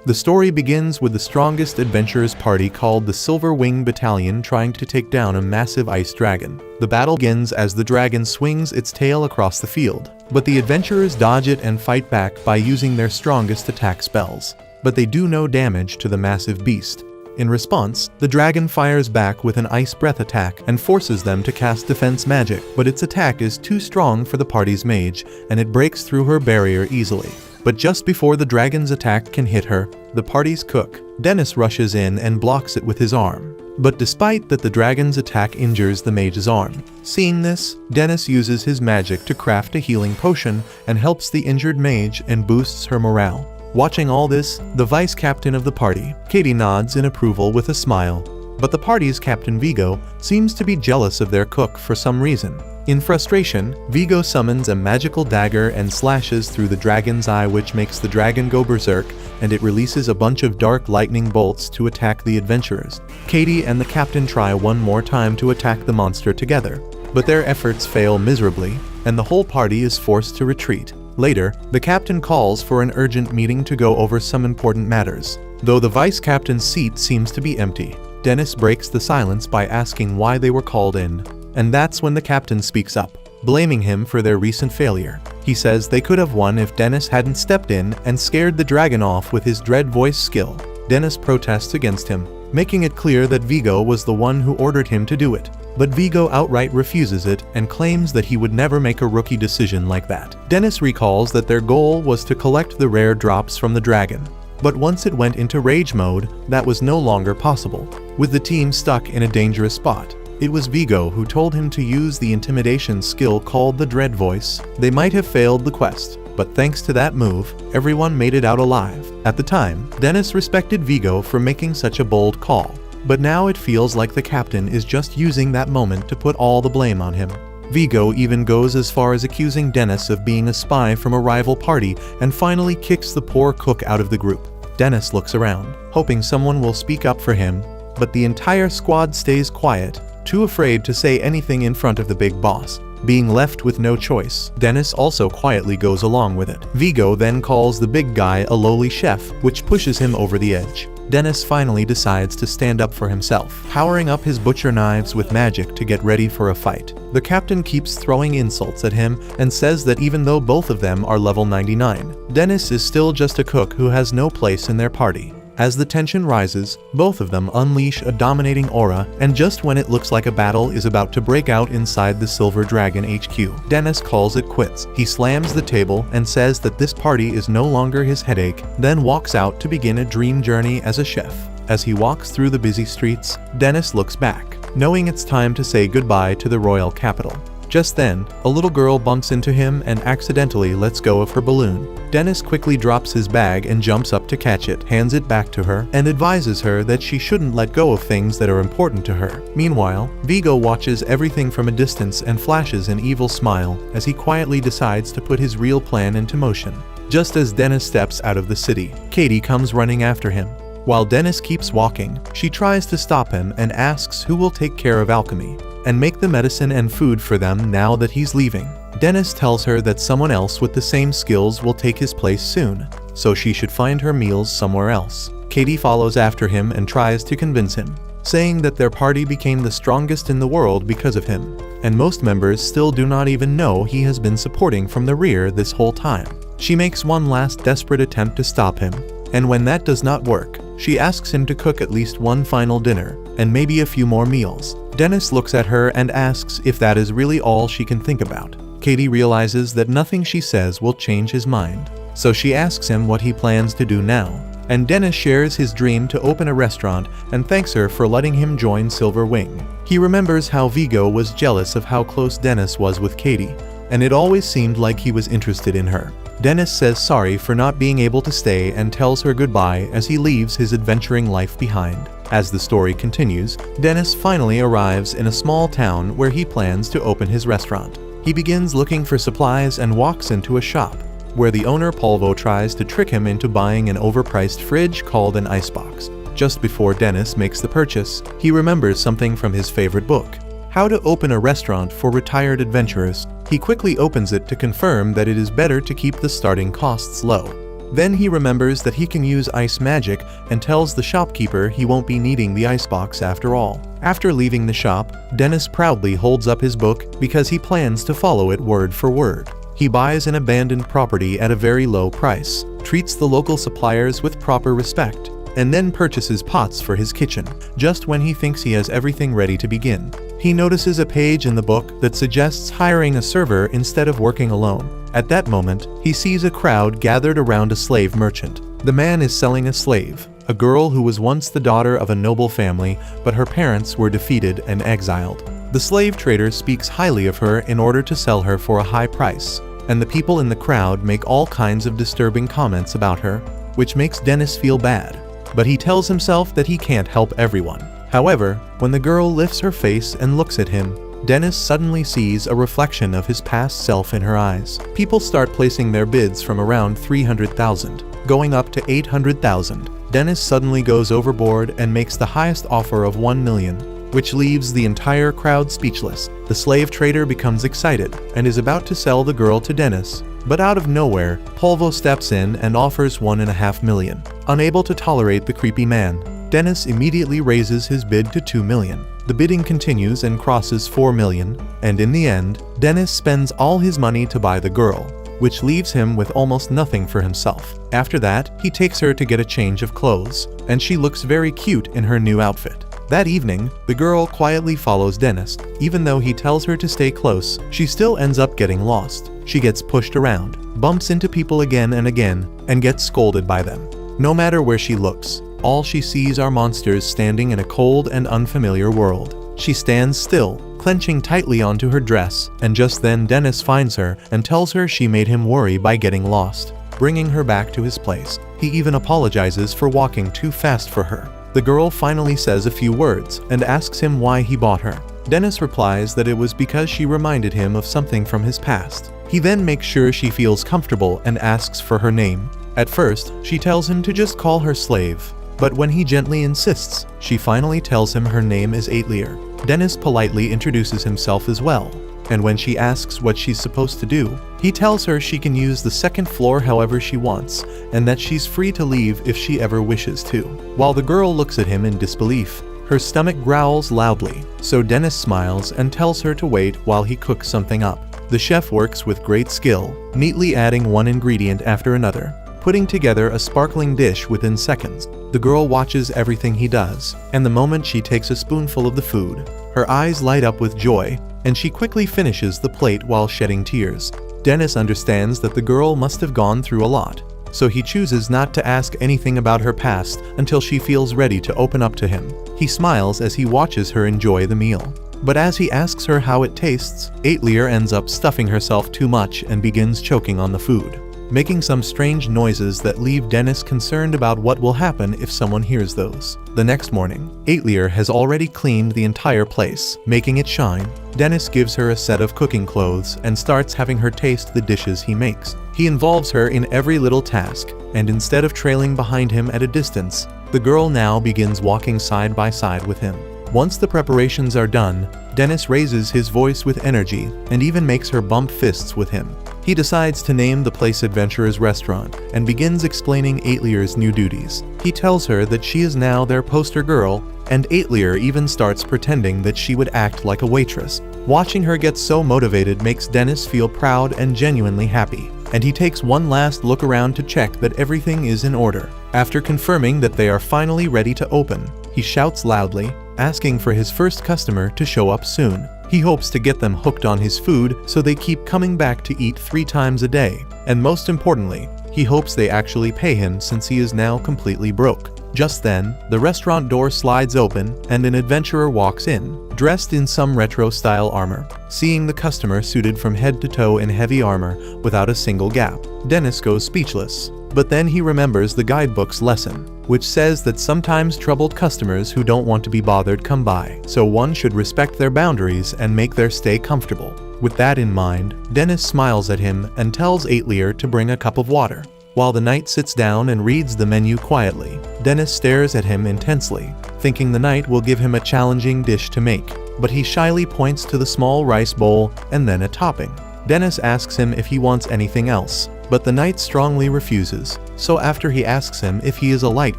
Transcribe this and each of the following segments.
The story begins with the strongest adventurers party called the Silver Wing Battalion trying to take down a massive ice dragon. The battle begins as the dragon swings its tail across the field, but the adventurers dodge it and fight back by using their strongest attack spells. But they do no damage to the massive beast. In response, the dragon fires back with an ice breath attack and forces them to cast defense magic, but its attack is too strong for the party's mage, and it breaks through her barrier easily. But just before the dragon's attack can hit her, the party's cook, Dennis, rushes in and blocks it with his arm. But despite that, the dragon's attack injures the mage's arm. Seeing this, Dennis uses his magic to craft a healing potion and helps the injured mage and boosts her morale. Watching all this, the vice captain of the party, Katie, nods in approval with a smile. But the party's captain Vigo seems to be jealous of their cook for some reason. In frustration, Vigo summons a magical dagger and slashes through the dragon's eye, which makes the dragon go berserk, and it releases a bunch of dark lightning bolts to attack the adventurers. Katie and the captain try one more time to attack the monster together, but their efforts fail miserably, and the whole party is forced to retreat. Later, the captain calls for an urgent meeting to go over some important matters. Though the vice captain's seat seems to be empty, Dennis breaks the silence by asking why they were called in. And that's when the captain speaks up, blaming him for their recent failure. He says they could have won if Dennis hadn't stepped in and scared the dragon off with his dread voice skill. Dennis protests against him, making it clear that Vigo was the one who ordered him to do it. But Vigo outright refuses it and claims that he would never make a rookie decision like that. Dennis recalls that their goal was to collect the rare drops from the dragon. But once it went into rage mode, that was no longer possible. With the team stuck in a dangerous spot, it was Vigo who told him to use the intimidation skill called the Dread Voice. They might have failed the quest, but thanks to that move, everyone made it out alive. At the time, Dennis respected Vigo for making such a bold call, but now it feels like the captain is just using that moment to put all the blame on him. Vigo even goes as far as accusing Dennis of being a spy from a rival party and finally kicks the poor cook out of the group. Dennis looks around, hoping someone will speak up for him, but the entire squad stays quiet, too afraid to say anything in front of the big boss. Being left with no choice, Dennis also quietly goes along with it. Vigo then calls the big guy a lowly chef, which pushes him over the edge. Dennis finally decides to stand up for himself, powering up his butcher knives with magic to get ready for a fight. The captain keeps throwing insults at him and says that even though both of them are level 99, Dennis is still just a cook who has no place in their party. As the tension rises, both of them unleash a dominating aura, and just when it looks like a battle is about to break out inside the Silver Dragon HQ, Dennis calls it quits. He slams the table and says that this party is no longer his headache, then walks out to begin a dream journey as a chef. As he walks through the busy streets, Dennis looks back, knowing it's time to say goodbye to the royal capital. Just then, a little girl bumps into him and accidentally lets go of her balloon. Dennis quickly drops his bag and jumps up to catch it, hands it back to her, and advises her that she shouldn't let go of things that are important to her. Meanwhile, Vigo watches everything from a distance and flashes an evil smile as he quietly decides to put his real plan into motion. Just as Dennis steps out of the city, Katie comes running after him. While Dennis keeps walking, she tries to stop him and asks who will take care of alchemy and make the medicine and food for them now that he's leaving. Dennis tells her that someone else with the same skills will take his place soon, so she should find her meals somewhere else. Katie follows after him and tries to convince him, saying that their party became the strongest in the world because of him, and most members still do not even know he has been supporting from the rear this whole time. She makes one last desperate attempt to stop him, and when that does not work, she asks him to cook at least one final dinner, and maybe a few more meals. Dennis looks at her and asks if that is really all she can think about. Katie realizes that nothing she says will change his mind, so she asks him what he plans to do now. And Dennis shares his dream to open a restaurant and thanks her for letting him join Silver Wing. He remembers how Vigo was jealous of how close Dennis was with Katie, and it always seemed like he was interested in her. Dennis says sorry for not being able to stay and tells her goodbye as he leaves his adventuring life behind. As the story continues, Dennis finally arrives in a small town where he plans to open his restaurant. He begins looking for supplies and walks into a shop, where the owner Polvo tries to trick him into buying an overpriced fridge called an icebox. Just before Dennis makes the purchase, he remembers something from his favorite book, How to Open a Restaurant for Retired Adventurers. He quickly opens it to confirm that it is better to keep the starting costs low. Then he remembers that he can use ice magic and tells the shopkeeper he won't be needing the icebox after all. After leaving the shop, Dennis proudly holds up his book because he plans to follow it word for word. He buys an abandoned property at a very low price, treats the local suppliers with proper respect, and then purchases pots for his kitchen. Just when he thinks he has everything ready to begin, he notices a page in the book that suggests hiring a server instead of working alone. At that moment, he sees a crowd gathered around a slave merchant. The man is selling a slave, a girl who was once the daughter of a noble family, but her parents were defeated and exiled. The slave trader speaks highly of her in order to sell her for a high price, and the people in the crowd make all kinds of disturbing comments about her, which makes Dennis feel bad. But he tells himself that he can't help everyone. However, when the girl lifts her face and looks at him, Dennis suddenly sees a reflection of his past self in her eyes. People start placing their bids from around 300,000, going up to 800,000. Dennis suddenly goes overboard and makes the highest offer of 1 million, which leaves the entire crowd speechless. The slave trader becomes excited and is about to sell the girl to Dennis, but out of nowhere, Polvo steps in and offers 1.5 million. Unable to tolerate the creepy man, Dennis immediately raises his bid to 2 million. The bidding continues and crosses 4 million, and in the end, Dennis spends all his money to buy the girl, which leaves him with almost nothing for himself. After that, he takes her to get a change of clothes, and she looks very cute in her new outfit. That evening, the girl quietly follows Dennis. Even though he tells her to stay close, she still ends up getting lost. She gets pushed around, bumps into people again and again, and gets scolded by them. No matter where she looks, all she sees are monsters standing in a cold and unfamiliar world. She stands still, clenching tightly onto her dress, and just then Dennis finds her and tells her she made him worry by getting lost, bringing her back to his place. He even apologizes for walking too fast for her. The girl finally says a few words and asks him why he bought her. Dennis replies that it was because she reminded him of something from his past. He then makes sure she feels comfortable and asks for her name. At first, she tells him to just call her slave, but when he gently insists, she finally tells him her name is Aitlier. Dennis politely introduces himself as well, and when she asks what she's supposed to do, he tells her she can use the second floor however she wants, and that she's free to leave if she ever wishes to. While the girl looks at him in disbelief, her stomach growls loudly, so Dennis smiles and tells her to wait while he cooks something up. The chef works with great skill, neatly adding one ingredient after another, putting together a sparkling dish within seconds. The girl watches everything he does, and the moment she takes a spoonful of the food, her eyes light up with joy, and she quickly finishes the plate while shedding tears. Dennis understands that the girl must have gone through a lot, so he chooses not to ask anything about her past until she feels ready to open up to him. He smiles as he watches her enjoy the meal. But as he asks her how it tastes, Aitlier ends up stuffing herself too much and begins choking on the food, making some strange noises that leave Dennis concerned about what will happen if someone hears those. The next morning, Aitlier has already cleaned the entire place, making it shine. Dennis gives her a set of cooking clothes and starts having her taste the dishes he makes. He involves her in every little task, and instead of trailing behind him at a distance, the girl now begins walking side by side with him. Once the preparations are done, Dennis raises his voice with energy and even makes her bump fists with him. He decides to name the place Adventurer's Restaurant and begins explaining Aitlier's new duties. He tells her that she is now their poster girl, and Aitlier even starts pretending that she would act like a waitress. Watching her get so motivated makes Dennis feel proud and genuinely happy, and he takes one last look around to check that everything is in order. After confirming that they are finally ready to open, he shouts loudly, asking for his first customer to show up soon. He hopes to get them hooked on his food so they keep coming back to eat 3 times a day. And most importantly, he hopes they actually pay him since he is now completely broke. Just then, the restaurant door slides open and an adventurer walks in, dressed in some retro-style armor. Seeing the customer suited from head to toe in heavy armor without a single gap, Dennis goes speechless. But then he remembers the guidebook's lesson, which says that sometimes troubled customers who don't want to be bothered come by, so one should respect their boundaries and make their stay comfortable. With that in mind, Dennis smiles at him and tells Aitlier to bring a cup of water. While the knight sits down and reads the menu quietly, Dennis stares at him intensely, thinking the knight will give him a challenging dish to make, but he shyly points to the small rice bowl and then a topping. Dennis asks him if he wants anything else, but the knight strongly refuses, so after he asks him if he is a light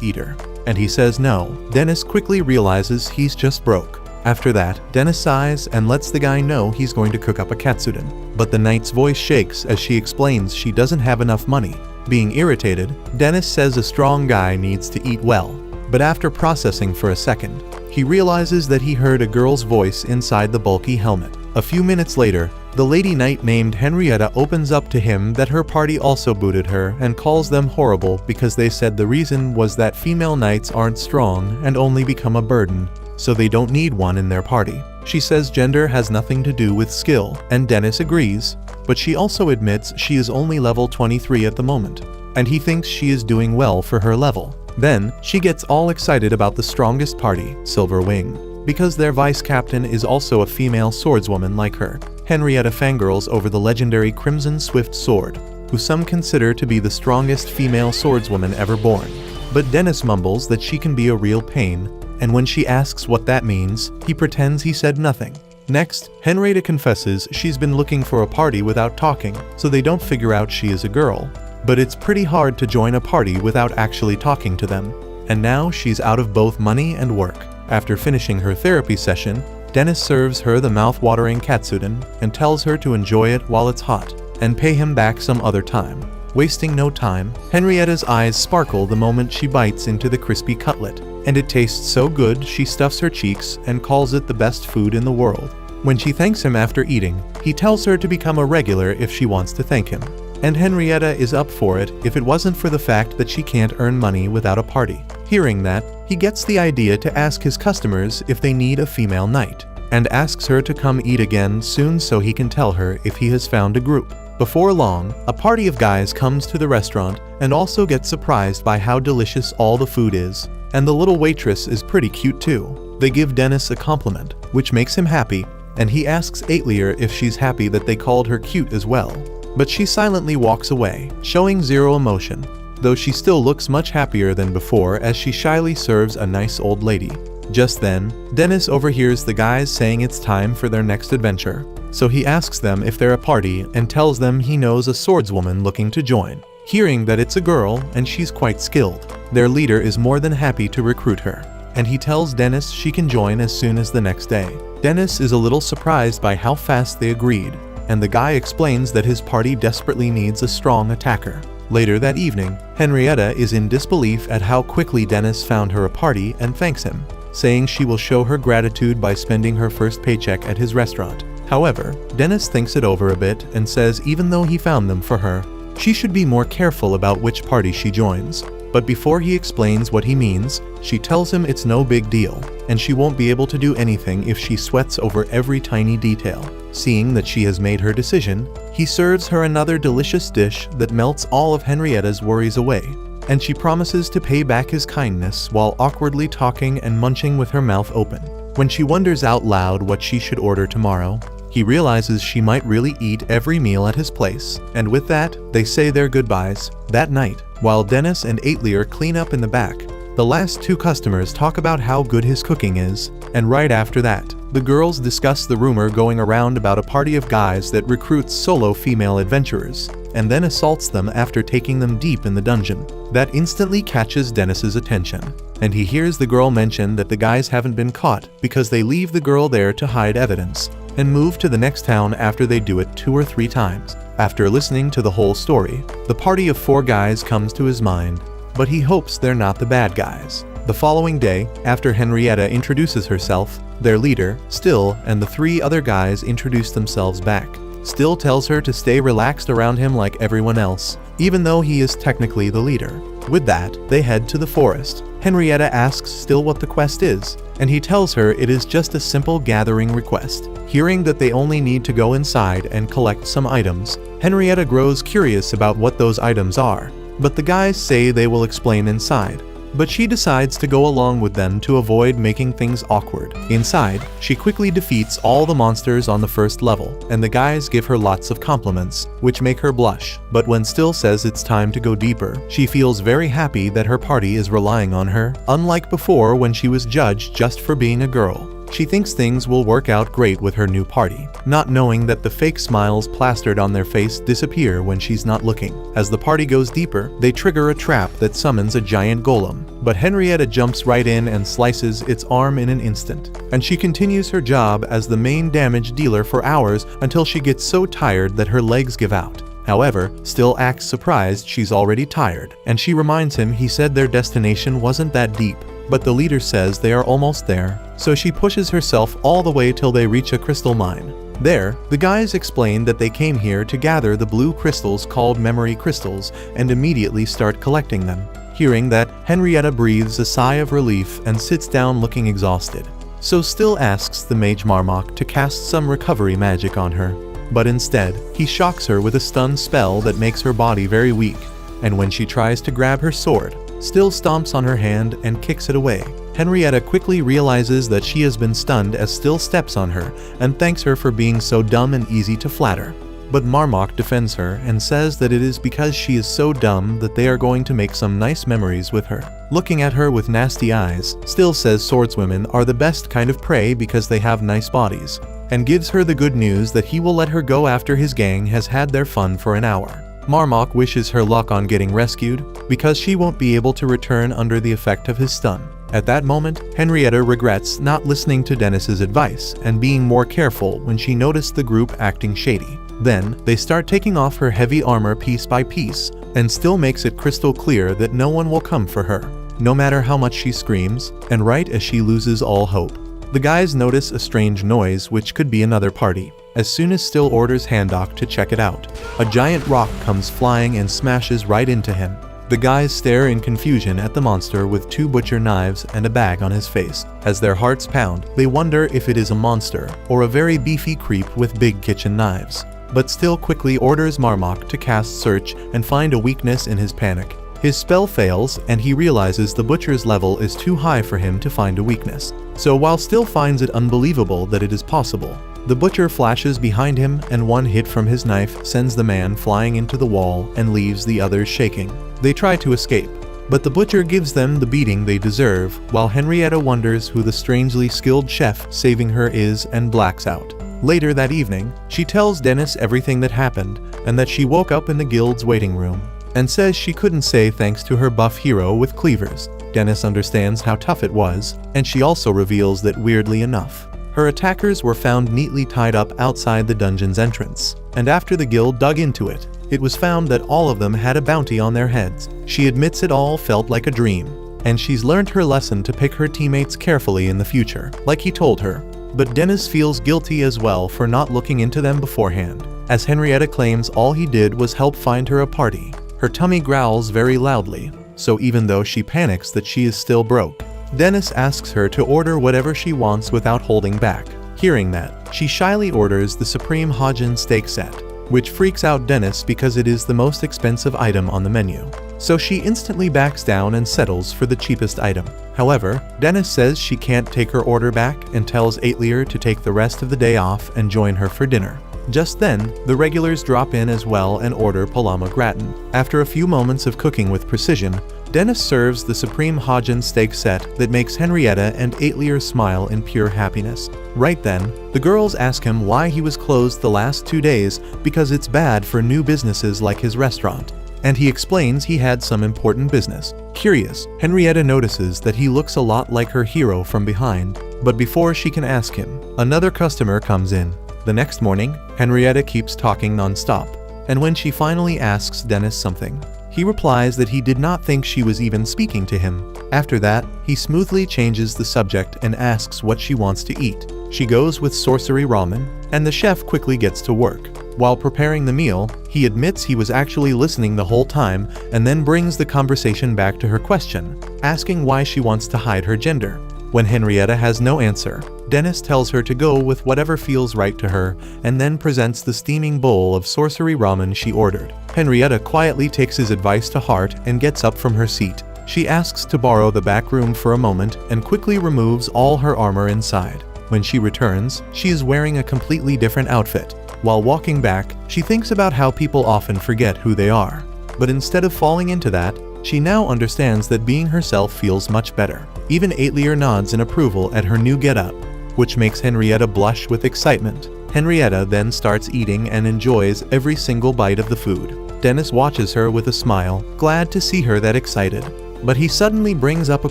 eater, and he says no, Dennis quickly realizes he's just broke. After that, Dennis sighs and lets the guy know he's going to cook up a katsudon, but the knight's voice shakes as she explains she doesn't have enough money. Being irritated, Dennis says a strong guy needs to eat well, but after processing for a second, he realizes that he heard a girl's voice inside the bulky helmet. A few minutes later, the lady knight named Henrietta opens up to him that her party also booted her and calls them horrible because they said the reason was that female knights aren't strong and only become a burden, so they don't need one in their party. She says gender has nothing to do with skill, and Dennis agrees, but she also admits she is only level 23 at the moment, and he thinks she is doing well for her level. Then, she gets all excited about the strongest party, Silver Wing, because their vice captain is also a female swordswoman like her. Henrietta fangirls over the legendary Crimson Swift Sword, who some consider to be the strongest female swordswoman ever born. But Dennis mumbles that she can be a real pain, and when she asks what that means, he pretends he said nothing. Next, Henrietta confesses she's been looking for a party without talking, so they don't figure out she is a girl. But it's pretty hard to join a party without actually talking to them, and now she's out of both money and work. After finishing her therapy session, Dennis serves her the mouth-watering katsudon and tells her to enjoy it while it's hot, and pay him back some other time. Wasting no time, Henrietta's eyes sparkle the moment she bites into the crispy cutlet, and it tastes so good she stuffs her cheeks and calls it the best food in the world. When she thanks him after eating, he tells her to become a regular if she wants to thank him. And Henrietta is up for it if it wasn't for the fact that she can't earn money without a party. Hearing that, he gets the idea to ask his customers if they need a female knight, and asks her to come eat again soon so he can tell her if he has found a group. Before long, a party of guys comes to the restaurant and also gets surprised by how delicious all the food is, and the little waitress is pretty cute too. They give Dennis a compliment, which makes him happy, and he asks Aitlier if she's happy that they called her cute as well. But she silently walks away, showing zero emotion, though she still looks much happier than before as she shyly serves a nice old lady. Just then, Dennis overhears the guys saying it's time for their next adventure, so he asks them if they're a party and tells them he knows a swordswoman looking to join. Hearing that it's a girl and she's quite skilled, their leader is more than happy to recruit her, and he tells Dennis she can join as soon as the next day. Dennis is a little surprised by how fast they agreed, and the guy explains that his party desperately needs a strong attacker. Later that evening, Henrietta is in disbelief at how quickly Dennis found her a party and thanks him, saying she will show her gratitude by spending her first paycheck at his restaurant. However, Dennis thinks it over a bit and says even though he found them for her, she should be more careful about which party she joins. But before he explains what he means, she tells him it's no big deal, and she won't be able to do anything if she sweats over every tiny detail. Seeing that she has made her decision, he serves her another delicious dish that melts all of Henrietta's worries away, and she promises to pay back his kindness while awkwardly talking and munching with her mouth open. When she wonders out loud what she should order tomorrow, he realizes she might really eat every meal at his place, and with that, they say their goodbyes. That night, while Dennis and Aitlier clean up in the back, the last two customers talk about how good his cooking is, and right after that, the girls discuss the rumor going around about a party of guys that recruits solo female adventurers, and then assaults them after taking them deep in the dungeon. That instantly catches Dennis's attention, and he hears the girl mention that the guys haven't been caught because they leave the girl there to hide evidence, and move to the next town after they do it 2 or 3 times. After listening to the whole story, the party of 4 guys comes to his mind, but he hopes they're not the bad guys. The following day, after Henrietta introduces herself, their leader, Still, and the 3 other guys introduce themselves back. Still tells her to stay relaxed around him like everyone else, even though he is technically the leader. With that, they head to the forest. Henrietta asks Still what the quest is, and he tells her it is just a simple gathering request. Hearing that they only need to go inside and collect some items, Henrietta grows curious about what those items are, but the guys say they will explain inside. But she decides to go along with them to avoid making things awkward. Inside, she quickly defeats all the monsters on the first level, and the guys give her lots of compliments, which make her blush. But when Still says it's time to go deeper, she feels very happy that her party is relying on her, unlike before when she was judged just for being a girl. She thinks things will work out great with her new party, not knowing that the fake smiles plastered on their face disappear when she's not looking. As the party goes deeper, they trigger a trap that summons a giant golem, but Henrietta jumps right in and slices its arm in an instant. And she continues her job as the main damage dealer for hours until she gets so tired that her legs give out. However, still acts surprised she's already tired, and she reminds him he said their destination wasn't that deep. But the leader says they are almost there, so she pushes herself all the way till they reach a crystal mine. There, the guys explain that they came here to gather the blue crystals called memory crystals and immediately start collecting them. Hearing that, Henrietta breathes a sigh of relief and sits down looking exhausted. So still asks the mage Marmok to cast some recovery magic on her. But instead, he shocks her with a stun spell that makes her body very weak, and when she tries to grab her sword, Still stomps on her hand and kicks it away. Henrietta quickly realizes that she has been stunned as Still steps on her and thanks her for being so dumb and easy to flatter. But Marmok defends her and says that it is because she is so dumb that they are going to make some nice memories with her. Looking at her with nasty eyes, Still says swordswomen are the best kind of prey because they have nice bodies, and gives her the good news that he will let her go after his gang has had their fun for an hour. Marmok wishes her luck on getting rescued, because she won't be able to return under the effect of his stun. At that moment, Henrietta regrets not listening to Dennis's advice and being more careful when she noticed the group acting shady. Then, they start taking off her heavy armor piece by piece, and Still makes it crystal clear that no one will come for her, no matter how much she screams, and right as she loses all hope. The guys notice a strange noise which could be another party. As soon as Still orders Handok to check it out, a giant rock comes flying and smashes right into him. The guys stare in confusion at the monster with 2 butcher knives and a bag on his face. As their hearts pound, they wonder if it is a monster or a very beefy creep with big kitchen knives. But Still quickly orders Marmok to cast Search and find a weakness in his panic. His spell fails and he realizes the butcher's level is too high for him to find a weakness. So while Still finds it unbelievable that it is possible, the butcher flashes behind him and one hit from his knife sends the man flying into the wall and leaves the others shaking. They try to escape, but the butcher gives them the beating they deserve, while Henrietta wonders who the strangely skilled chef saving her is and blacks out. Later that evening, she tells Dennis everything that happened and that she woke up in the guild's waiting room, and says she couldn't say thanks to her buff hero with cleavers. Dennis understands how tough it was, and she also reveals that weirdly enough, her attackers were found neatly tied up outside the dungeon's entrance, and after the guild dug into it, it was found that all of them had a bounty on their heads. She admits it all felt like a dream, and she's learned her lesson to pick her teammates carefully in the future, like he told her. But Dennis feels guilty as well for not looking into them beforehand, as Henrietta claims all he did was help find her a party. Her tummy growls very loudly, so even though she panics that she is still broke, Dennis asks her to order whatever she wants without holding back. Hearing that, she shyly orders the Supreme Hajin steak set, which freaks out Dennis because it is the most expensive item on the menu. So she instantly backs down and settles for the cheapest item. However, Dennis says she can't take her order back and tells Aitlier to take the rest of the day off and join her for dinner. Just then, the regulars drop in as well and order Palama gratin. After a few moments of cooking with precision, Dennis serves the Supreme Hajin steak set that makes Henrietta and Aitlier smile in pure happiness. Right then, the girls ask him why he was closed the last 2 days because it's bad for new businesses like his restaurant, and he explains he had some important business. Curious, Henrietta notices that he looks a lot like her hero from behind, but before she can ask him, another customer comes in. The next morning, Henrietta keeps talking non-stop, and when she finally asks Dennis something, he replies that he did not think she was even speaking to him. After that, he smoothly changes the subject and asks what she wants to eat. She goes with sorcery ramen, and the chef quickly gets to work. While preparing the meal, he admits he was actually listening the whole time and then brings the conversation back to her question, asking why she wants to hide her gender. When Henrietta has no answer, Dennis tells her to go with whatever feels right to her and then presents the steaming bowl of sorcery ramen she ordered. Henrietta quietly takes his advice to heart and gets up from her seat. She asks to borrow the back room for a moment and quickly removes all her armor inside. When she returns, she is wearing a completely different outfit. While walking back, she thinks about how people often forget who they are. But instead of falling into that, she now understands that being herself feels much better. Even Aitlier nods in approval at her new getup. which makes Henrietta blush with excitement. Henrietta then starts eating and enjoys every single bite of the food. Dennis watches her with a smile, glad to see her that excited. But he suddenly brings up a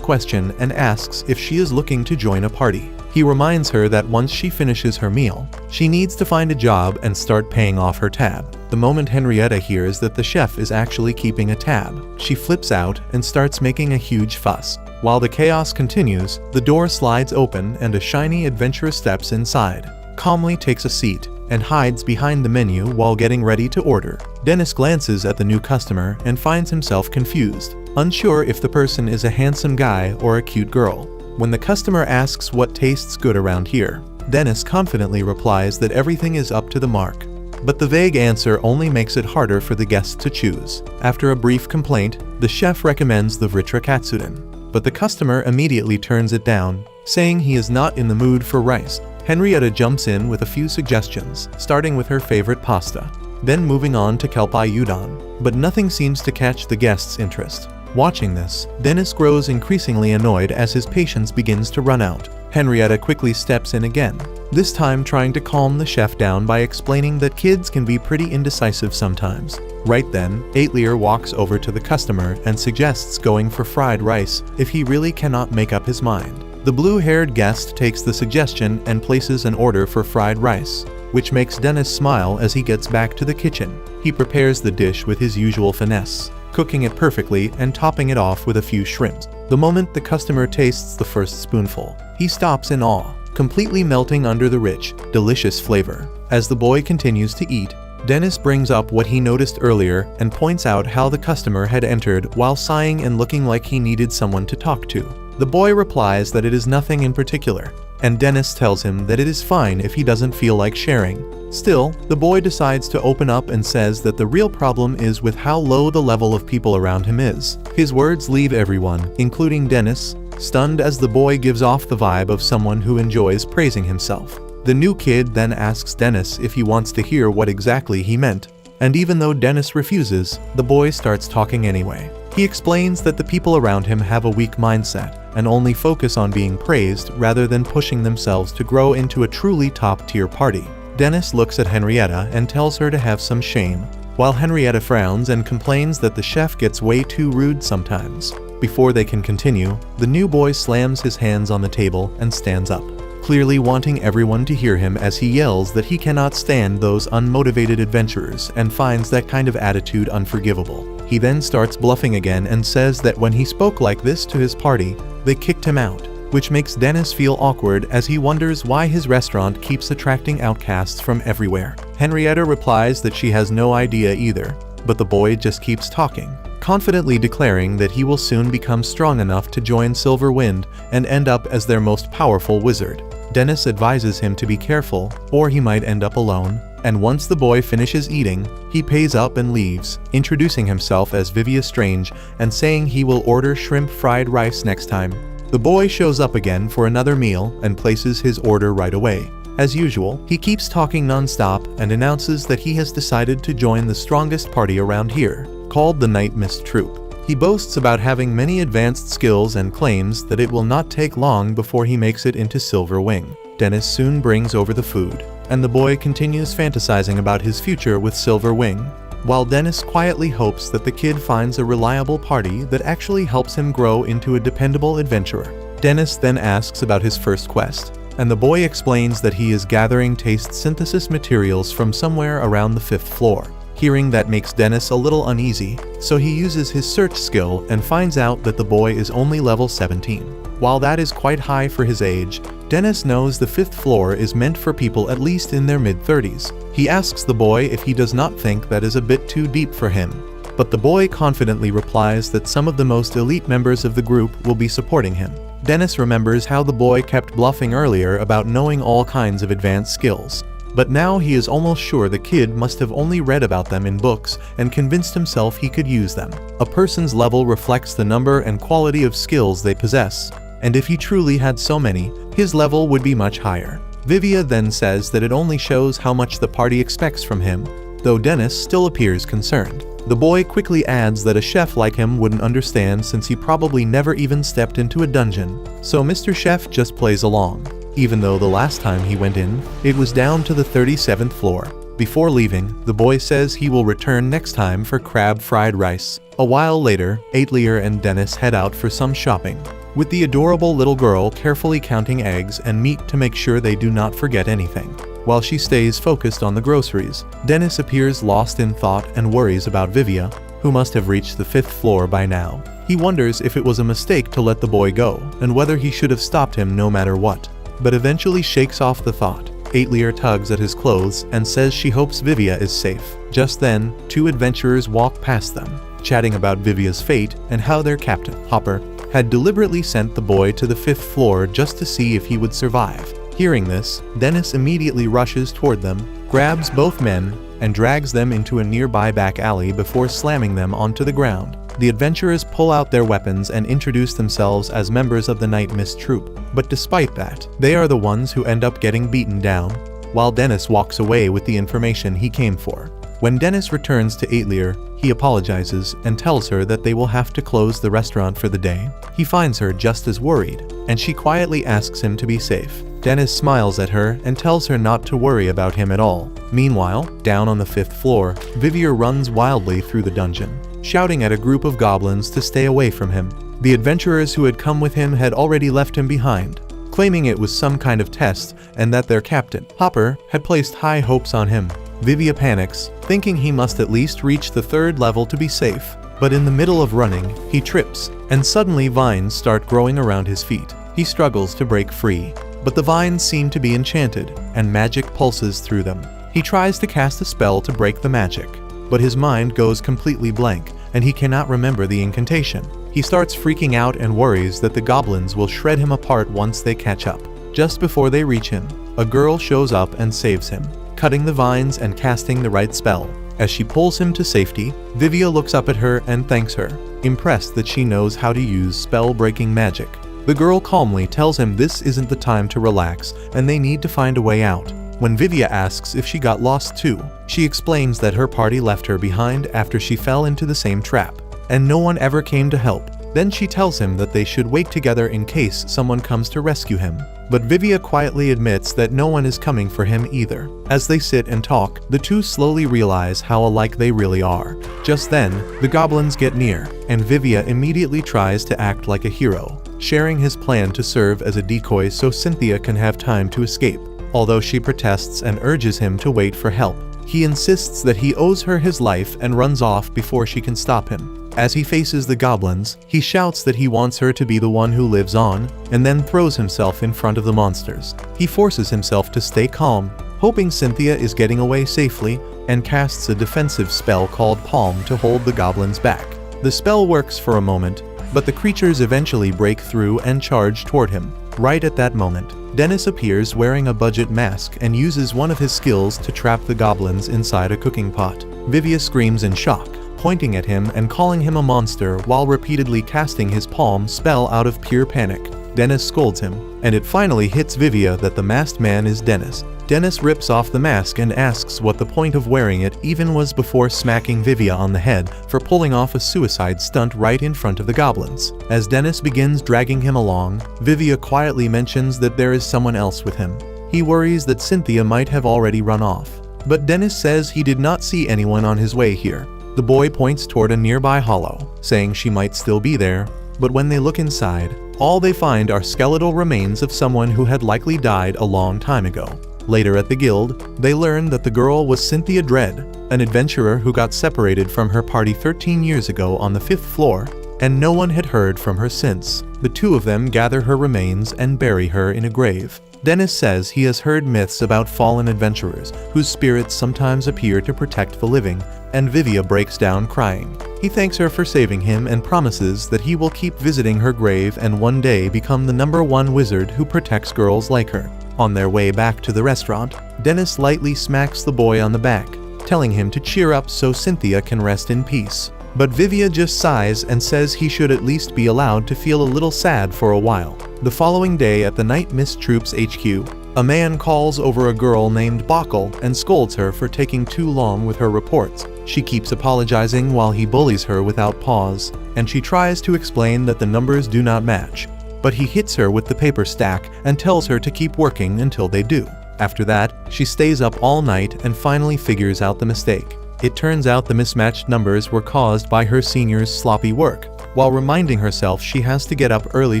question and asks if she is looking to join a party. He reminds her that once she finishes her meal, she needs to find a job and start paying off her tab. The moment Henrietta hears that the chef is actually keeping a tab, she flips out and starts making a huge fuss. While the chaos continues, the door slides open and a shiny adventurer steps inside, calmly takes a seat, and hides behind the menu while getting ready to order. Dennis glances at the new customer and finds himself confused, unsure if the person is a handsome guy or a cute girl. When the customer asks what tastes good around here, Dennis confidently replies that everything is up to the mark. But the vague answer only makes it harder for the guests to choose. After a brief complaint, the chef recommends the Vritra Katsuden, but the customer immediately turns it down, saying he is not in the mood for rice. Henrietta jumps in with a few suggestions, starting with her favorite pasta, then moving on to kelpai udon, but nothing seems to catch the guests' interest. Watching this, Dennis grows increasingly annoyed as his patience begins to run out. Henrietta quickly steps in again, this time trying to calm the chef down by explaining that kids can be pretty indecisive sometimes. Right then, Aitlier walks over to the customer and suggests going for fried rice if he really cannot make up his mind. The blue-haired guest takes the suggestion and places an order for fried rice, which makes Dennis smile as he gets back to the kitchen. He prepares the dish with his usual finesse, cooking it perfectly and topping it off with a few shrimps. The moment the customer tastes the first spoonful, he stops in awe, completely melting under the rich, delicious flavor. As the boy continues to eat, Dennis brings up what he noticed earlier and points out how the customer had entered while sighing and looking like he needed someone to talk to. The boy replies that it is nothing in particular, and Dennis tells him that it is fine if he doesn't feel like sharing. Still, the boy decides to open up and says that the real problem is with how low the level of people around him is. His words leave everyone, including Dennis, stunned as the boy gives off the vibe of someone who enjoys praising himself. The new kid then asks Dennis if he wants to hear what exactly he meant, and even though Dennis refuses, the boy starts talking anyway. He explains that the people around him have a weak mindset and only focus on being praised rather than pushing themselves to grow into a truly top-tier party. Dennis looks at Henrietta and tells her to have some shame, while Henrietta frowns and complains that the chef gets way too rude sometimes. Before they can continue, the new boy slams his hands on the table and stands up, clearly wanting everyone to hear him as he yells that he cannot stand those unmotivated adventurers and finds that kind of attitude unforgivable. He then starts bluffing again and says that when he spoke like this to his party, they kicked him out, which makes Dennis feel awkward as he wonders why his restaurant keeps attracting outcasts from everywhere. Henrietta replies that she has no idea either, but the boy just keeps talking, confidently declaring that he will soon become strong enough to join Silver Wind and end up as their most powerful wizard. Dennis advises him to be careful, or he might end up alone, and once the boy finishes eating, he pays up and leaves, introducing himself as Vivia Strange and saying he will order shrimp fried rice next time. The boy shows up again for another meal and places his order right away. As usual, he keeps talking non-stop and announces that he has decided to join the strongest party around here, called the Night Mist Troop. He boasts about having many advanced skills and claims that it will not take long before he makes it into Silver Wing. Dennis soon brings over the food, and the boy continues fantasizing about his future with Silver Wing, while Dennis quietly hopes that the kid finds a reliable party that actually helps him grow into a dependable adventurer. Dennis then asks about his first quest, and the boy explains that he is gathering taste synthesis materials from somewhere around the 5th floor. Hearing that makes Dennis a little uneasy, so he uses his search skill and finds out that the boy is only level 17. While that is quite high for his age, Dennis knows the 5th floor is meant for people at least in their mid-30s. He asks the boy if he does not think that is a bit too deep for him, but the boy confidently replies that some of the most elite members of the group will be supporting him. Dennis remembers how the boy kept bluffing earlier about knowing all kinds of advanced skills, but now he is almost sure the kid must have only read about them in books and convinced himself he could use them. A person's level reflects the number and quality of skills they possess, and if he truly had so many, his level would be much higher. Vivia then says that it only shows how much the party expects from him, though Dennis still appears concerned. The boy quickly adds that a chef like him wouldn't understand since he probably never even stepped into a dungeon, so Mr. Chef just plays along. even though the last time he went in, it was down to the 37th floor. Before leaving, the boy says he will return next time for crab fried rice. A while later, Aetlier and Dennis head out for some shopping, with the adorable little girl carefully counting eggs and meat to make sure they do not forget anything. While she stays focused on the groceries, Dennis appears lost in thought and worries about Vivia, who must have reached the 5th floor by now. He wonders if it was a mistake to let the boy go, and whether he should have stopped him no matter what, but eventually shakes off the thought. Aetlier tugs at his clothes and says she hopes Vivia is safe. Just then, 2 adventurers walk past them, chatting about Vivia's fate and how their captain, Hopper, had deliberately sent the boy to the 5th floor just to see if he would survive. Hearing this, Dennis immediately rushes toward them, grabs both men, and drags them into a nearby back alley before slamming them onto the ground. The adventurers pull out their weapons and introduce themselves as members of the Night Mist Troop, but despite that, they are the ones who end up getting beaten down, while Dennis walks away with the information he came for. When Dennis returns to Aetlier, he apologizes and tells her that they will have to close the restaurant for the day. He finds her just as worried, and she quietly asks him to be safe. Dennis smiles at her and tells her not to worry about him at all. Meanwhile, down on the 5th floor, Vivia runs wildly through the dungeon, shouting at a group of goblins to stay away from him. The adventurers who had come with him had already left him behind, claiming it was some kind of test and that their captain, Hopper, had placed high hopes on him. Vivia panics, thinking he must at least reach the 3rd level to be safe. But in the middle of running, he trips, and suddenly vines start growing around his feet. He struggles to break free, but the vines seem to be enchanted, and magic pulses through them. He tries to cast a spell to break the magic, but his mind goes completely blank, and he cannot remember the incantation. He starts freaking out and worries that the goblins will shred him apart once they catch up. Just before they reach him, a girl shows up and saves him, cutting the vines and casting the right spell. As she pulls him to safety, Vivia looks up at her and thanks her, impressed that she knows how to use spell-breaking magic. The girl calmly tells him this isn't the time to relax and they need to find a way out. When Vivia asks if she got lost too, she explains that her party left her behind after she fell into the same trap, and no one ever came to help. Then she tells him that they should wait together in case someone comes to rescue him. But Vivia quietly admits that no one is coming for him either. As they sit and talk, the two slowly realize how alike they really are. Just then, the goblins get near, and Vivia immediately tries to act like a hero, sharing his plan to serve as a decoy so Cynthia can have time to escape. Although she protests and urges him to wait for help, he insists that he owes her his life and runs off before she can stop him. As he faces the goblins, he shouts that he wants her to be the one who lives on, and then throws himself in front of the monsters. He forces himself to stay calm, hoping Cynthia is getting away safely, and casts a defensive spell called Palm to hold the goblins back. The spell works for a moment, but the creatures eventually break through and charge toward him. Right at that moment, Dennis appears wearing a budget mask and uses one of his skills to trap the goblins inside a cooking pot. Vivia screams in shock, pointing at him and calling him a monster while repeatedly casting his palm spell out of pure panic. Dennis scolds him, and it finally hits Vivia that the masked man is Dennis. Dennis rips off the mask and asks what the point of wearing it even was before smacking Vivia on the head for pulling off a suicide stunt right in front of the goblins. As Dennis begins dragging him along, Vivia quietly mentions that there is someone else with him. He worries that Cynthia might have already run off, but Dennis says he did not see anyone on his way here. The boy points toward a nearby hollow, saying she might still be there, but when they look inside, all they find are skeletal remains of someone who had likely died a long time ago. Later at the guild, they learn that the girl was Cynthia Dredd, an adventurer who got separated from her party 13 years ago on the 5th floor, and no one had heard from her since. The two of them gather her remains and bury her in a grave. Dennis says he has heard myths about fallen adventurers whose spirits sometimes appear to protect the living, and Vivia breaks down crying. He thanks her for saving him and promises that he will keep visiting her grave and one day become the #1 wizard who protects girls like her. On their way back to the restaurant, Dennis lightly smacks the boy on the back, telling him to cheer up so Cynthia can rest in peace. But Vivia just sighs and says he should at least be allowed to feel a little sad for a while. The following day at the Night Mist Troops HQ, a man calls over a girl named Bokkel and scolds her for taking too long with her reports. She keeps apologizing while he bullies her without pause, and she tries to explain that the numbers do not match. but he hits her with the paper stack and tells her to keep working until they do. After that, she stays up all night and finally figures out the mistake. It turns out the mismatched numbers were caused by her senior's sloppy work. While reminding herself she has to get up early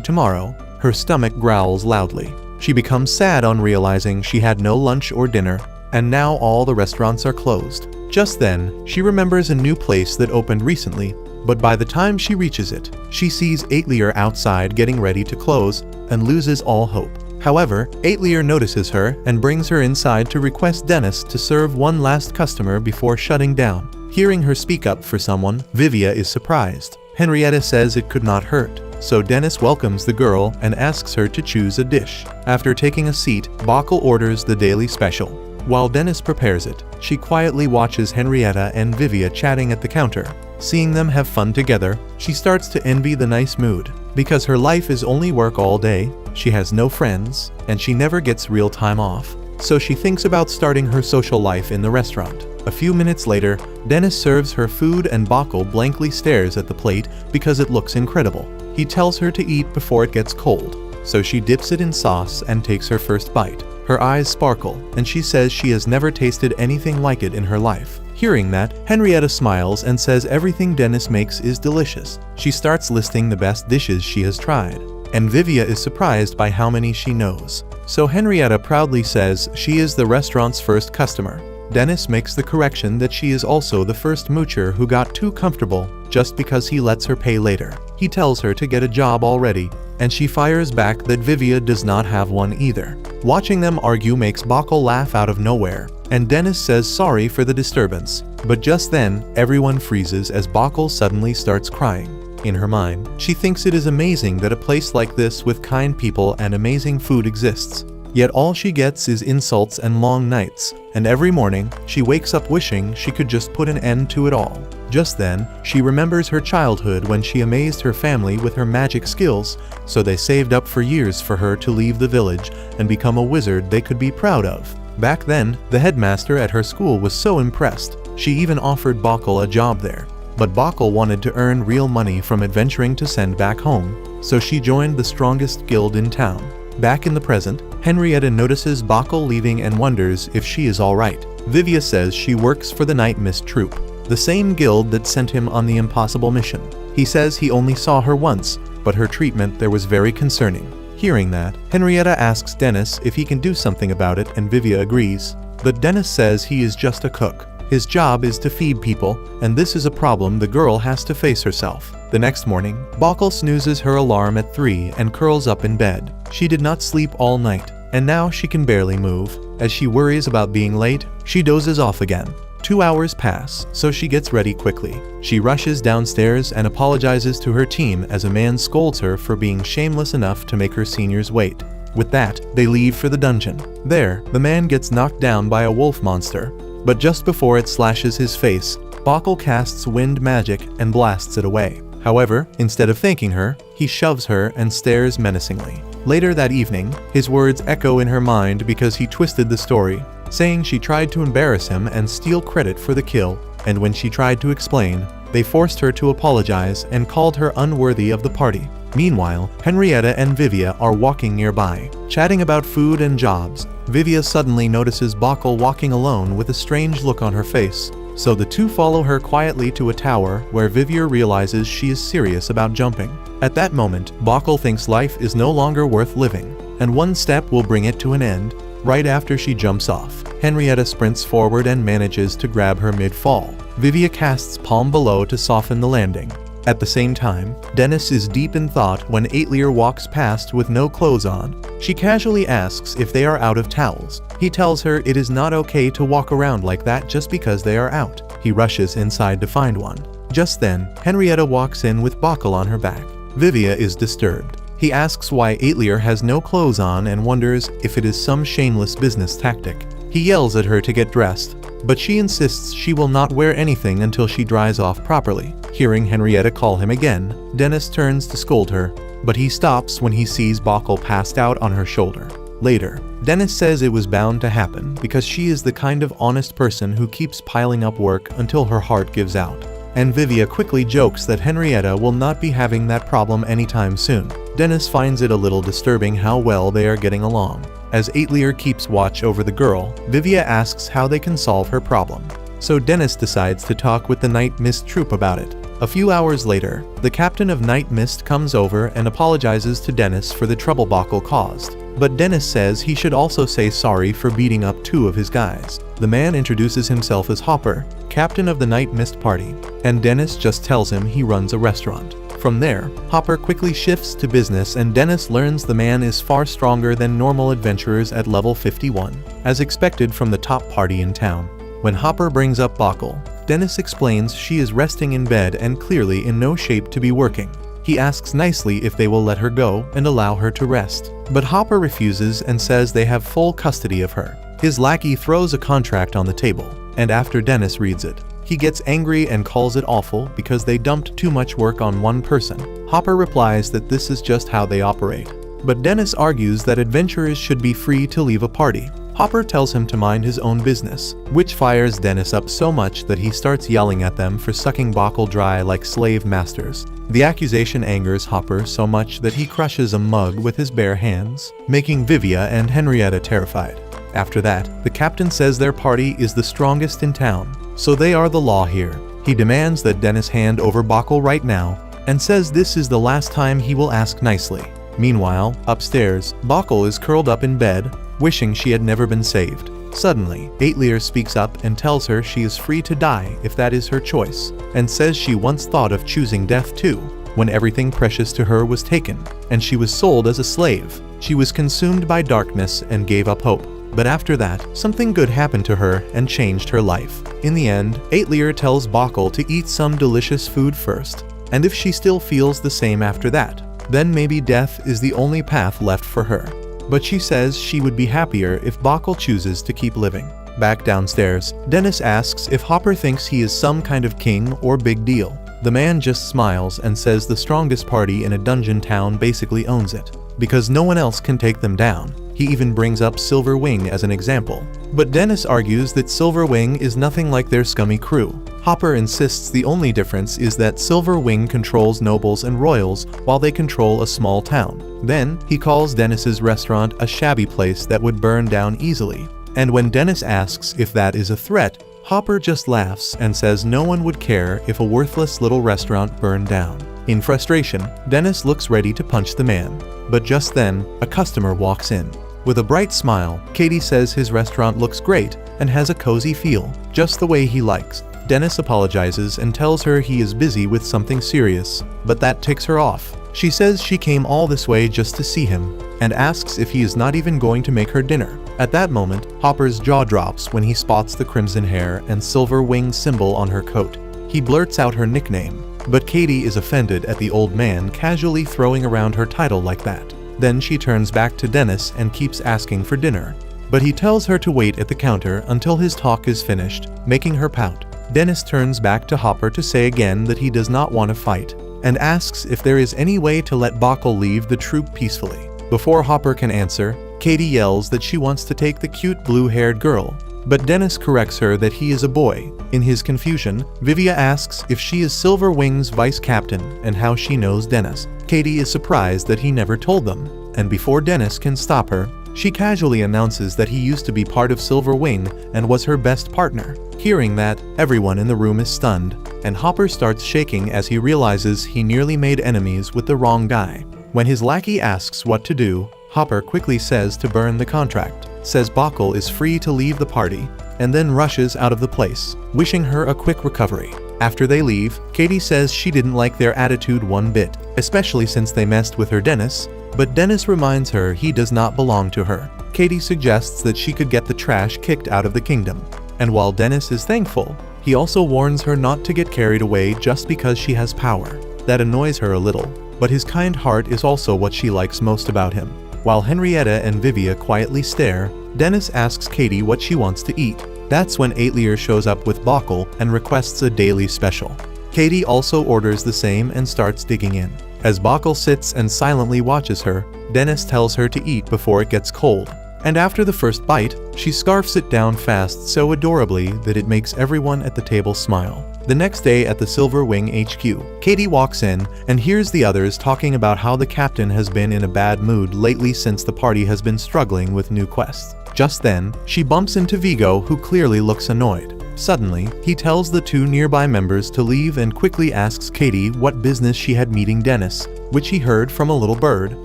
tomorrow, her stomach growls loudly. She becomes sad on realizing she had no lunch or dinner, and now all the restaurants are closed. Just then, she remembers a new place that opened recently, but by the time she reaches it, she sees Aitlier outside getting ready to close and loses all hope. However, Aitlier notices her and brings her inside to request Dennis to serve one last customer before shutting down. Hearing her speak up for someone, Vivia is surprised. Henrietta says it could not hurt, so Dennis welcomes the girl and asks her to choose a dish. After taking a seat, Bacall orders the daily special. While Dennis prepares it, she quietly watches Henrietta and Vivia chatting at the counter. Seeing them have fun together, she starts to envy the nice mood. Because her life is only work all day, she has no friends, and she never gets real time off. So she thinks about starting her social life in the restaurant. A few minutes later, Dennis serves her food and Bacall blankly stares at the plate because it looks incredible. He tells her to eat before it gets cold, so she dips it in sauce and takes her first bite. Her eyes sparkle, and she says she has never tasted anything like it in her life. Hearing that, Henrietta smiles and says everything Dennis makes is delicious. She starts listing the best dishes she has tried, and Vivia is surprised by how many she knows. So Henrietta proudly says she is the restaurant's first customer. Dennis makes the correction that she is also the first moocher who got too comfortable just because he lets her pay later. He tells her to get a job already, and she fires back that Vivia does not have one either. Watching them argue makes Bacall laugh out of nowhere, and Dennis says sorry for the disturbance. But just then, everyone freezes as Bacall suddenly starts crying. In her mind, she thinks it is amazing that a place like this with kind people and amazing food exists. Yet all she gets is insults and long nights, and every morning, she wakes up wishing she could just put an end to it all. Just then, she remembers her childhood when she amazed her family with her magic skills, so they saved up for years for her to leave the village and become a wizard they could be proud of. Back then, the headmaster at her school was so impressed, she even offered Bacall a job there. But Bacall wanted to earn real money from adventuring to send back home, so she joined the strongest guild in town. Back in the present, Henrietta notices Bacall leaving and wonders if she is alright. Vivia says she works for the Night Mist Troop, the same guild that sent him on the impossible mission. He says he only saw her once, but her treatment there was very concerning. Hearing that, Henrietta asks Dennis if he can do something about it, and Vivia agrees. But Dennis says he is just a cook. His job is to feed people, and this is a problem the girl has to face herself. The next morning, Bacall snoozes her alarm at 3 and curls up in bed. She did not sleep all night, and now she can barely move. As she worries about being late, she dozes off again. 2 hours pass, so she gets ready quickly. She rushes downstairs and apologizes to her team as a man scolds her for being shameless enough to make her seniors wait. With that, they leave for the dungeon. There, the man gets knocked down by a wolf monster, but just before it slashes his face, Bacall casts wind magic and blasts it away. However, instead of thanking her, he shoves her and stares menacingly. Later that evening, his words echo in her mind because he twisted the story, saying she tried to embarrass him and steal credit for the kill, and when she tried to explain, they forced her to apologize and called her unworthy of the party. Meanwhile, Henrietta and Vivia are walking nearby, chatting about food and jobs. Vivia suddenly notices Bacall walking alone with a strange look on her face, so the two follow her quietly to a tower where Vivia realizes she is serious about jumping. At that moment, Bacall thinks life is no longer worth living, and one step will bring it to an end. Right after she jumps off, Henrietta sprints forward and manages to grab her mid-fall. Vivia casts palm below to soften the landing. At the same time, Dennis is deep in thought when Aitlier walks past with no clothes on. She casually asks if they are out of towels. He tells her it is not okay to walk around like that just because they are out. He rushes inside to find one. Just then, Henrietta walks in with Bacall on her back. Vivia is disturbed. He asks why Aitlier has no clothes on and wonders if it is some shameless business tactic. He yells at her to get dressed, but she insists she will not wear anything until she dries off properly. Hearing Henrietta call him again, Dennis turns to scold her, but he stops when he sees Bacall passed out on her shoulder. Later, Dennis says it was bound to happen because she is the kind of honest person who keeps piling up work until her heart gives out. And Vivia quickly jokes that Henrietta will not be having that problem anytime soon. Dennis finds it a little disturbing how well they are getting along. As Aitlier keeps watch over the girl, Vivia asks how they can solve her problem. So Dennis decides to talk with the Night Mist troop about it. A few hours later, the captain of Night Mist comes over and apologizes to Dennis for the trouble Bokal caused. But Dennis says he should also say sorry for beating up 2 of his guys. The man introduces himself as Hopper, captain of the Night Mist party, and Dennis just tells him he runs a restaurant. From there, Hopper quickly shifts to business and Dennis learns the man is far stronger than normal adventurers at level 51, as expected from the top party in town. When Hopper brings up Bokal, Dennis explains she is resting in bed and clearly in no shape to be working. He asks nicely if they will let her go and allow her to rest, but Hopper refuses and says they have full custody of her. His lackey throws a contract on the table, and after Dennis reads it, he gets angry and calls it awful because they dumped too much work on one person. Hopper replies that this is just how they operate, but Dennis argues that adventurers should be free to leave a party. Hopper tells him to mind his own business, which fires Dennis up so much that he starts yelling at them for sucking Bokal dry like slave masters. The accusation angers Hopper so much that he crushes a mug with his bare hands, making Vivia and Henrietta terrified. After that, the captain says their party is the strongest in town, so they are the law here. He demands that Dennis hand over Bokal right now, and says this is the last time he will ask nicely. Meanwhile, upstairs, Bokal is curled up in bed, wishing she had never been saved. Suddenly, Aitlier speaks up and tells her she is free to die if that is her choice, and says she once thought of choosing death too, when everything precious to her was taken, and she was sold as a slave. She was consumed by darkness and gave up hope. But after that, something good happened to her and changed her life. In the end, Aitlier tells Bokal to eat some delicious food first, and if she still feels the same after that, then maybe death is the only path left for her. But she says she would be happier if Bokal chooses to keep living. Back downstairs, Dennis asks if Hopper thinks he is some kind of king or big deal. The man just smiles and says the strongest party in a dungeon town basically owns it, because no one else can take them down. He even brings up Silver Wing as an example. But Dennis argues that Silver Wing is nothing like their scummy crew. Hopper insists the only difference is that Silver Wing controls nobles and royals while they control a small town. Then, he calls Dennis's restaurant a shabby place that would burn down easily. And when Dennis asks if that is a threat, Hopper just laughs and says no one would care if a worthless little restaurant burned down. In frustration, Dennis looks ready to punch the man. But just then, a customer walks in. With a bright smile, Katie says his restaurant looks great and has a cozy feel, just the way he likes. Dennis apologizes and tells her he is busy with something serious, but that ticks her off. She says she came all this way just to see him, and asks if he is not even going to make her dinner. At that moment, Hopper's jaw drops when he spots the crimson hair and silver wing symbol on her coat. He blurts out her nickname, but Katie is offended at the old man casually throwing around her title like that. Then she turns back to Dennis and keeps asking for dinner, but he tells her to wait at the counter until his talk is finished, making her pout. Dennis turns back to Hopper to say again that he does not want to fight, and asks if there is any way to let Bokal leave the troop peacefully. Before Hopper can answer, Katie yells that she wants to take the cute blue-haired girl, but Dennis corrects her that he is a boy. In his confusion, Vivia asks if she is Silver Wing's vice captain and how she knows Dennis. Katie is surprised that he never told them, and before Dennis can stop her, she casually announces that he used to be part of Silver Wing and was her best partner. Hearing that, everyone in the room is stunned, and Hopper starts shaking as he realizes he nearly made enemies with the wrong guy. When his lackey asks what to do, Hopper quickly says to burn the contract, says Bokal is free to leave the party, and then rushes out of the place, wishing her a quick recovery. After they leave, Katie says she didn't like their attitude one bit, especially since they messed with her Dennis, but Dennis reminds her he does not belong to her. Katie suggests that she could get the trash kicked out of the kingdom, and while Dennis is thankful, he also warns her not to get carried away just because she has power. That annoys her a little, but his kind heart is also what she likes most about him. While Henrietta and Vivia quietly stare, Dennis asks Katie what she wants to eat. That's when Aitlier shows up with Bokal and requests a daily special. Katie also orders the same and starts digging in. As Bokal sits and silently watches her, Dennis tells her to eat before it gets cold. And after the first bite, she scarfs it down fast so adorably that it makes everyone at the table smile. The next day at the Silver Wing HQ, Katie walks in and hears the others talking about how the captain has been in a bad mood lately since the party has been struggling with new quests. Just then, she bumps into Vigo, who clearly looks annoyed. Suddenly, he tells the two nearby members to leave and quickly asks Katie what business she had meeting Dennis, which he heard from a little bird.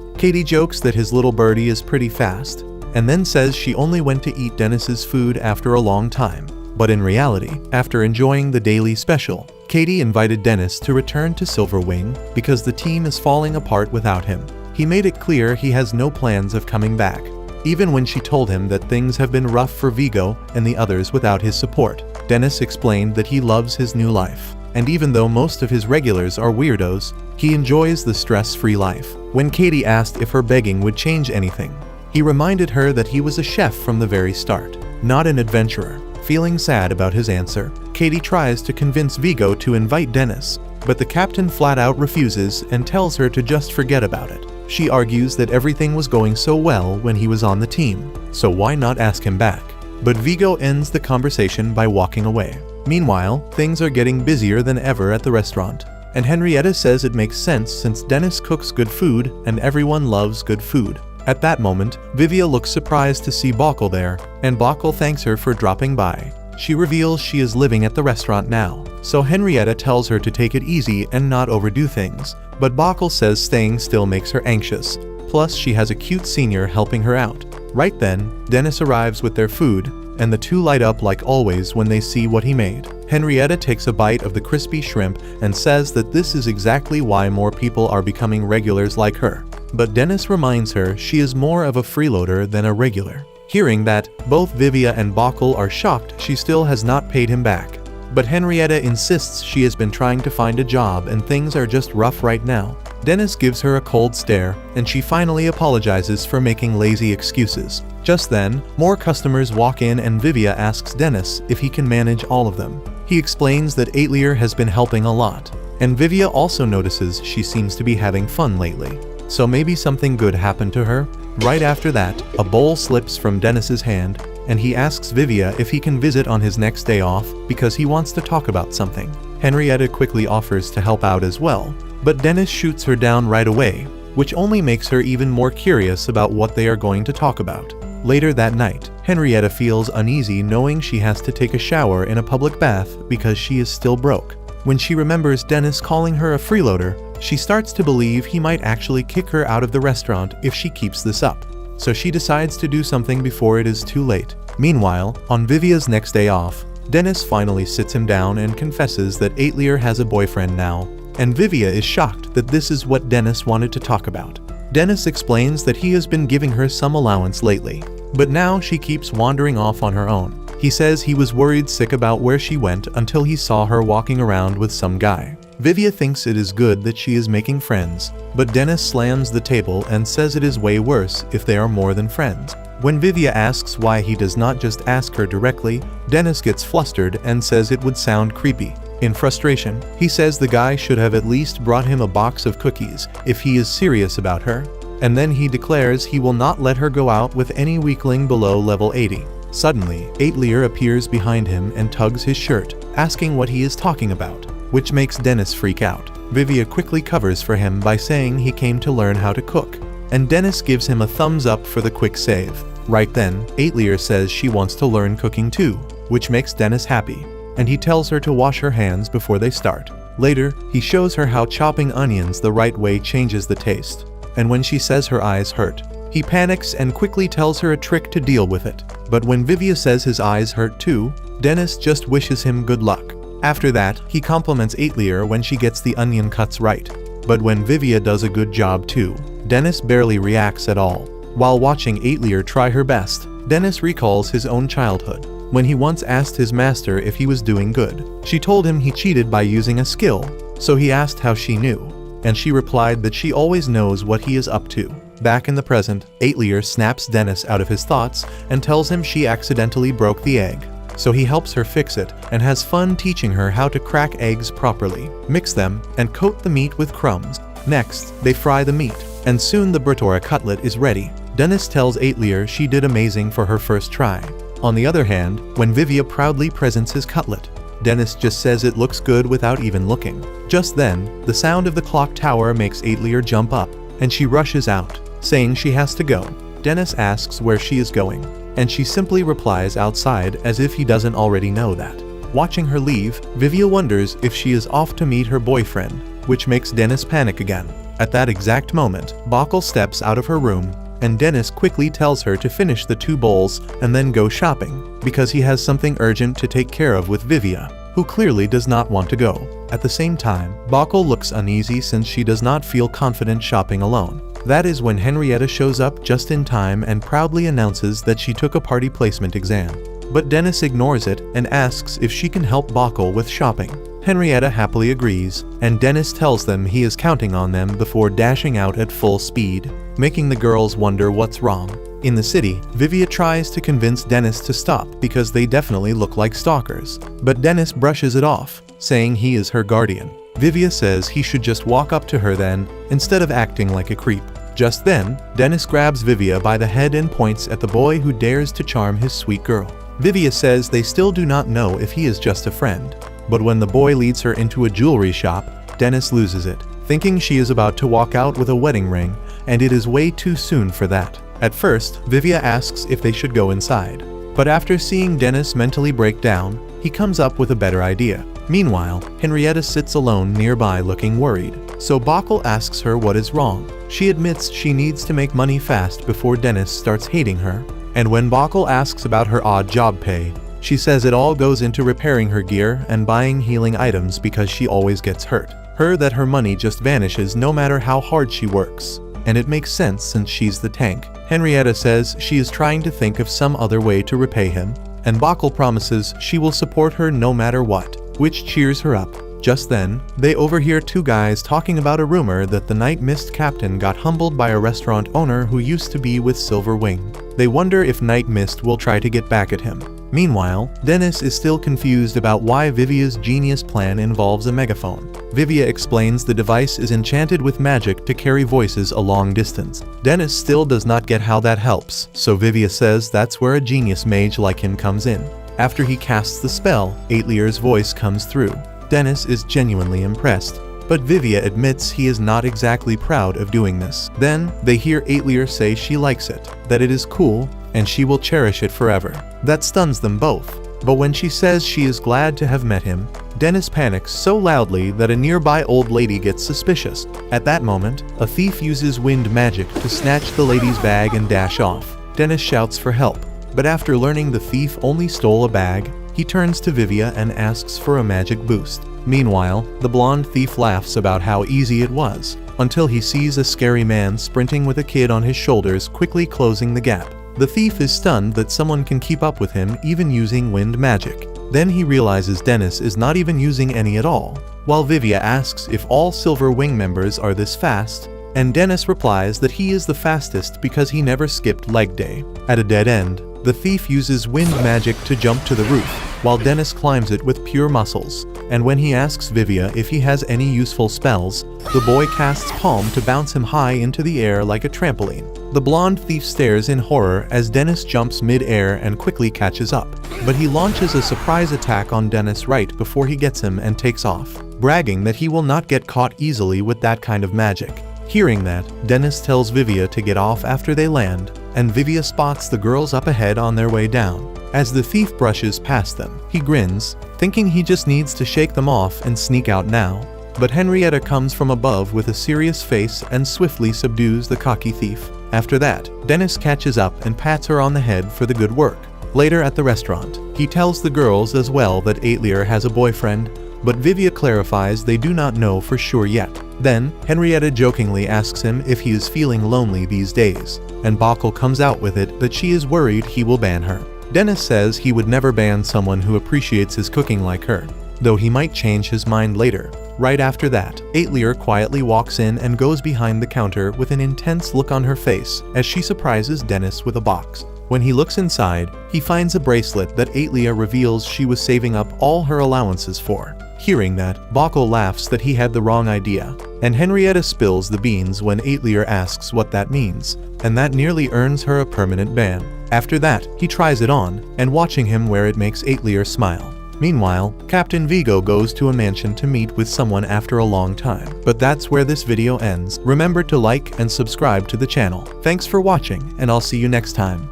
Katie jokes that his little birdie is pretty fast, and then says she only went to eat Dennis's food after a long time. But in reality, after enjoying the daily special, Katie invited Dennis to return to Silver Wing because the team is falling apart without him. He made it clear he has no plans of coming back, even when she told him that things have been rough for Vigo and the others without his support. Dennis explained that he loves his new life, and even though most of his regulars are weirdos, he enjoys the stress-free life. When Katie asked if her begging would change anything, he reminded her that he was a chef from the very start, not an adventurer. Feeling sad about his answer, Katie tries to convince Vigo to invite Dennis, but the captain flat out refuses and tells her to just forget about it. She argues that everything was going so well when he was on the team, so why not ask him back? But Vigo ends the conversation by walking away. Meanwhile, things are getting busier than ever at the restaurant, and Henrietta says it makes sense since Dennis cooks good food and everyone loves good food. At that moment, Vivia looks surprised to see Bokkel there, and Bokkel thanks her for dropping by. She reveals she is living at the restaurant now, so Henrietta tells her to take it easy and not overdo things, but Bokkel says staying still makes her anxious, plus she has a cute senior helping her out. Right then, Dennis arrives with their food, and the two light up like always when they see what he made. Henrietta takes a bite of the crispy shrimp and says that this is exactly why more people are becoming regulars like her. But Dennis reminds her she is more of a freeloader than a regular. Hearing that, both Vivia and Bokkel are shocked she still has not paid him back. But Henrietta insists she has been trying to find a job and things are just rough right now. Dennis gives her a cold stare, and she finally apologizes for making lazy excuses. Just then, more customers walk in and Vivia asks Dennis if he can manage all of them. He explains that Aitlier has been helping a lot, and Vivia also notices she seems to be having fun lately. So maybe something good happened to her? Right after that, a bowl slips from Dennis's hand, and he asks Vivia if he can visit on his next day off because he wants to talk about something. Henrietta quickly offers to help out as well, but Dennis shoots her down right away, which only makes her even more curious about what they are going to talk about. Later that night, Henrietta feels uneasy knowing she has to take a shower in a public bath because she is still broke. When she remembers Dennis calling her a freeloader, she starts to believe he might actually kick her out of the restaurant if she keeps this up. So she decides to do something before it is too late. Meanwhile, on Vivia's next day off, Dennis finally sits him down and confesses that Aitlier has a boyfriend now, and Vivia is shocked that this is what Dennis wanted to talk about. Dennis explains that he has been giving her some allowance lately, but now she keeps wandering off on her own. He says he was worried sick about where she went until he saw her walking around with some guy. Vivia thinks it is good that she is making friends, but Dennis slams the table and says it is way worse if they are more than friends. When Vivia asks why he does not just ask her directly, Dennis gets flustered and says it would sound creepy. In frustration, he says the guy should have at least brought him a box of cookies if he is serious about her, and then he declares he will not let her go out with any weakling below level 80. Suddenly, Aitlier appears behind him and tugs his shirt, asking what he is talking about, which makes Dennis freak out. Vivia quickly covers for him by saying he came to learn how to cook, and Dennis gives him a thumbs up for the quick save. Right then, Aitlier says she wants to learn cooking too, which makes Dennis happy, and he tells her to wash her hands before they start. Later, he shows her how chopping onions the right way changes the taste, and when she says her eyes hurt, he panics and quickly tells her a trick to deal with it. But when Vivia says his eyes hurt too, Dennis just wishes him good luck. After that, he compliments Aitlier when she gets the onion cuts right. But when Vivia does a good job too, Dennis barely reacts at all. While watching Aitlier try her best, Dennis recalls his own childhood, when he once asked his master if he was doing good. She told him he cheated by using a skill, so he asked how she knew, and she replied that she always knows what he is up to. Back in the present, Aitlier snaps Dennis out of his thoughts and tells him she accidentally broke the egg. So he helps her fix it and has fun teaching her how to crack eggs properly, mix them, and coat the meat with crumbs. Next, they fry the meat, and soon the Britora cutlet is ready. Dennis tells Aitlier she did amazing for her first try. On the other hand, when Vivia proudly presents his cutlet, Dennis just says it looks good without even looking. Just then, the sound of the clock tower makes Aitlier jump up, and she rushes out, saying she has to go. Dennis asks where she is going, and she simply replies outside as if he doesn't already know that. Watching her leave, Vivia wonders if she is off to meet her boyfriend, which makes Dennis panic again. At that exact moment, Bokkel steps out of her room, and Dennis quickly tells her to finish the 2 bowls and then go shopping, because he has something urgent to take care of with Vivia, who clearly does not want to go. At the same time, Bokkel looks uneasy since she does not feel confident shopping alone. That is when Henrietta shows up just in time and proudly announces that she took a party placement exam. But Dennis ignores it and asks if she can help Bokkel with shopping. Henrietta happily agrees, and Dennis tells them he is counting on them before dashing out at full speed, making the girls wonder what's wrong. In the city, Vivia tries to convince Dennis to stop because they definitely look like stalkers, but Dennis brushes it off, saying he is her guardian. Vivia says he should just walk up to her then, instead of acting like a creep. Just then, Dennis grabs Vivia by the head and points at the boy who dares to charm his sweet girl. Vivia says they still do not know if he is just a friend. But when the boy leads her into a jewelry shop, Dennis loses it, thinking she is about to walk out with a wedding ring, and it is way too soon for that. At first, Vivia asks if they should go inside. But after seeing Dennis mentally break down, he comes up with a better idea. Meanwhile, Henrietta sits alone nearby looking worried. So Bokkel asks her what is wrong. She admits she needs to make money fast before Dennis starts hating her. And when Bokkel asks about her odd job pay, she says it all goes into repairing her gear and buying healing items because she always gets hurt. That her money just vanishes no matter how hard she works. And it makes sense since she's the tank. Henrietta says she is trying to think of some other way to repay him, and Bokkel promises she will support her no matter what, which cheers her up. Just then, they overhear 2 guys talking about a rumor that the Night Mist captain got humbled by a restaurant owner who used to be with Silver Wing. They wonder if Night Mist will try to get back at him. Meanwhile, Dennis is still confused about why Vivia's genius plan involves a megaphone. Vivia explains the device is enchanted with magic to carry voices a long distance. Dennis still does not get how that helps, so Vivia says that's where a genius mage like him comes in. After he casts the spell, Aitlier's voice comes through. Dennis is genuinely impressed, but Vivia admits he is not exactly proud of doing this. Then, they hear Aitlier say she likes it, that it is cool, and she will cherish it forever. That stuns them both. But when she says she is glad to have met him, Dennis panics so loudly that a nearby old lady gets suspicious. At that moment, a thief uses wind magic to snatch the lady's bag and dash off. Dennis shouts for help, but after learning the thief only stole a bag, he turns to Vivia and asks for a magic boost. Meanwhile, the blonde thief laughs about how easy it was, until he sees a scary man sprinting with a kid on his shoulders quickly closing the gap. The thief is stunned that someone can keep up with him even using wind magic. Then he realizes Dennis is not even using any at all, while Vivia asks if all Silver Wing members are this fast, and Dennis replies that he is the fastest because he never skipped leg day. At a dead end, the thief uses wind magic to jump to the roof, while Dennis climbs it with pure muscles, and when he asks Vivia if he has any useful spells, the boy casts Palm to bounce him high into the air like a trampoline. The blonde thief stares in horror as Dennis jumps mid-air and quickly catches up, but he launches a surprise attack on Dennis right before he gets him and takes off, bragging that he will not get caught easily with that kind of magic. Hearing that, Dennis tells Vivia to get off after they land, and Vivia spots the girls up ahead on their way down. As the thief brushes past them, he grins, thinking he just needs to shake them off and sneak out now. But Henrietta comes from above with a serious face and swiftly subdues the cocky thief. After that, Dennis catches up and pats her on the head for the good work. Later at the restaurant, he tells the girls as well that Aitlier has a boyfriend, but Vivia clarifies they do not know for sure yet. Then, Henrietta jokingly asks him if he is feeling lonely these days, and Bokkel comes out with it that she is worried he will ban her. Dennis says he would never ban someone who appreciates his cooking like her, though he might change his mind later. Right after that, Aitlier quietly walks in and goes behind the counter with an intense look on her face as she surprises Dennis with a box. When he looks inside, he finds a bracelet that Aitlier reveals she was saving up all her allowances for. Hearing that, Bokkel laughs that he had the wrong idea, and Henrietta spills the beans when Aitlier asks what that means, and that nearly earns her a permanent ban. After that, he tries it on, and watching him wear it makes Aitlier smile. Meanwhile, Captain Vigo goes to a mansion to meet with someone after a long time. But that's where this video ends. Remember to like and subscribe to the channel. Thanks for watching, and I'll see you next time.